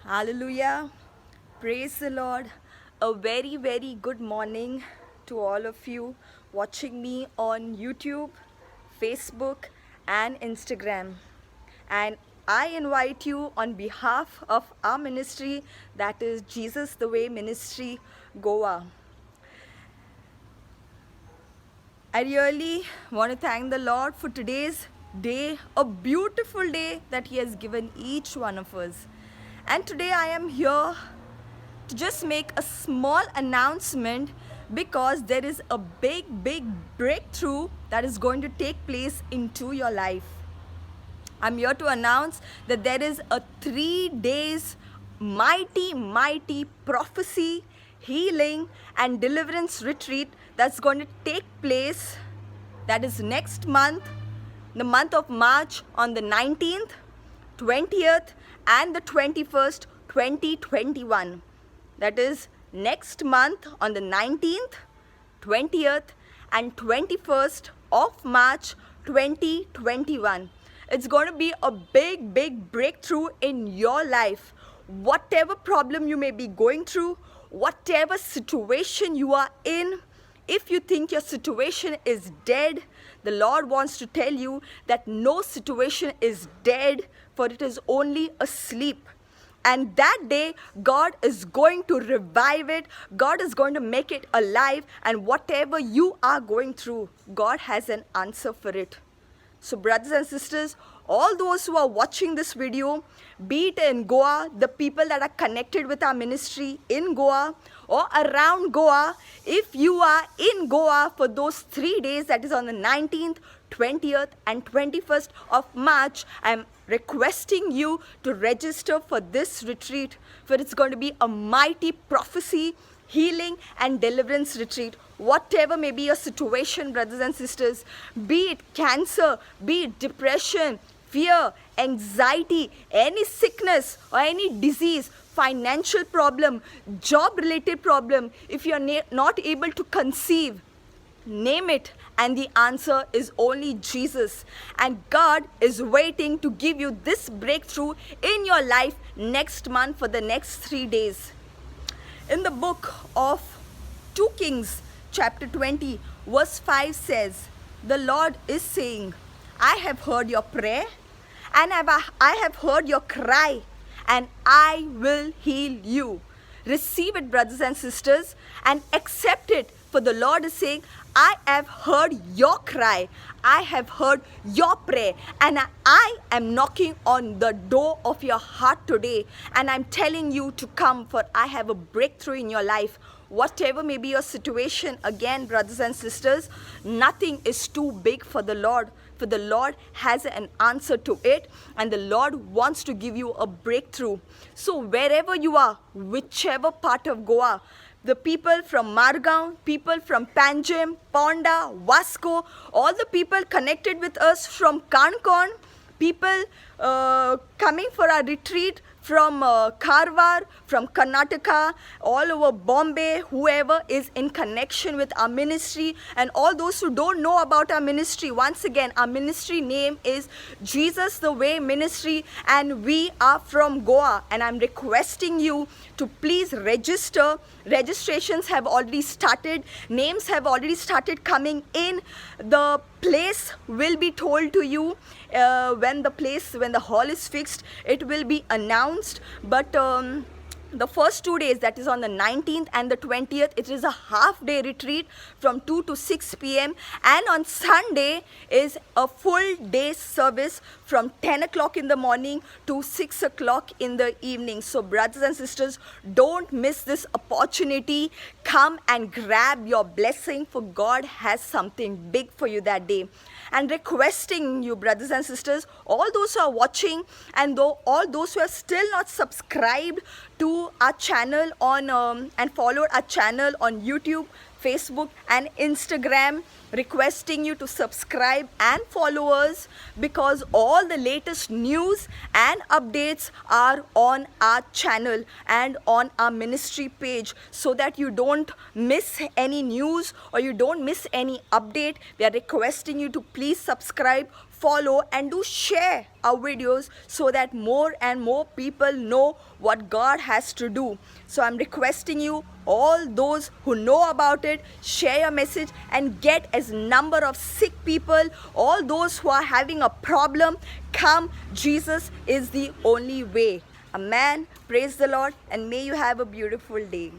Hallelujah. Praise the Lord. A very, very good morning to all of you watching me on YouTube, Facebook, and Instagram. And I invite you on behalf of our ministry, that is Jesus the Way Ministry, Goa. I really want to thank the Lord for today's day, a beautiful day that He has given each one of us. And today I am here to just make a small announcement because there is a big breakthrough that is going to take place into your life. I'm here to announce that there is a 3 days mighty prophecy, healing and deliverance retreat that's going to take place, that is next month, the month of March, on the 19th, 20th and the 21st, 2021. That is next month on the 19th, 20th and 21st of March 2021. It's going to be a big breakthrough in your life. Whatever problem you may be going through, whatever situation you are in, if you think your situation is dead, the Lord wants to tell you that no situation is dead, for it is only asleep. And that day, God is going to revive it. God is going to make it alive. And whatever you are going through, God has an answer for it. So brothers and sisters, all those who are watching this video, be it in Goa, the people that are connected with our ministry in Goa or around Goa, if you are in Goa for those 3 days, that is on the 19th, 20th and 21st of March, I am requesting you to register for this retreat, for it's going to be a mighty prophecy, healing and deliverance retreat. Whatever may be your situation, brothers and sisters, be it cancer, be it depression, fear, anxiety, any sickness or any disease, financial problem, job related problem, if you're not able to conceive, name it, and the answer is only Jesus. And God is waiting to give you this breakthrough in your life next month for the next 3 days. In the book of 2 Kings chapter 20 verse 5 says, the Lord is saying, I have heard your prayer and I have heard your cry, and I will heal you. Receive it, brothers and sisters, and accept it. For the Lord is saying, I have heard your cry, I have heard your prayer, and I am knocking on the door of your heart today, and I'm telling you to come, for I have a breakthrough in your life. Whatever may be your situation, again, brothers and sisters, nothing is too big for the Lord. For the Lord has an answer to it, and the Lord wants to give you a breakthrough. So wherever you are, whichever part of Goa, the people from Margaon, people from Panjim, Ponda, Vasco, all the people connected with us from Kankon, people coming for our retreat from Karwar, from Karnataka, all over Bombay, whoever is in connection with our ministry, and all those who don't know about our ministry. Once again, our ministry name is Jesus the Way Ministry, and we are from Goa, and I'm requesting you to please register. Registrations have already started, names have already started coming in. The place will be told to you when the hall is fixed, it will be announced. But the first 2 days, that is on the 19th and the 20th, it is a half-day retreat from 2 to 6 p.m. And on Sunday is a full day service from 10 o'clock in the morning to 6 o'clock in the evening. So brothers and sisters, don't miss this opportunity. Come and grab your blessing, for God has something big for you that day. And requesting you, brothers and sisters, all those who are watching, and all those who are still not subscribed to our channel on and followed our channel on YouTube, Facebook and Instagram, requesting you to subscribe and follow us, because all the latest news and updates are on our channel and on our ministry page, so that you don't miss any news or you don't miss any update. We are requesting you to please subscribe, follow and do share our videos so that more and more people know what God has to do. So I'm requesting you, all those who know about it, share your message and get as number of sick people, all those who are having a problem, come. Jesus is the only way. Amen. Praise the Lord, and may you have a beautiful day.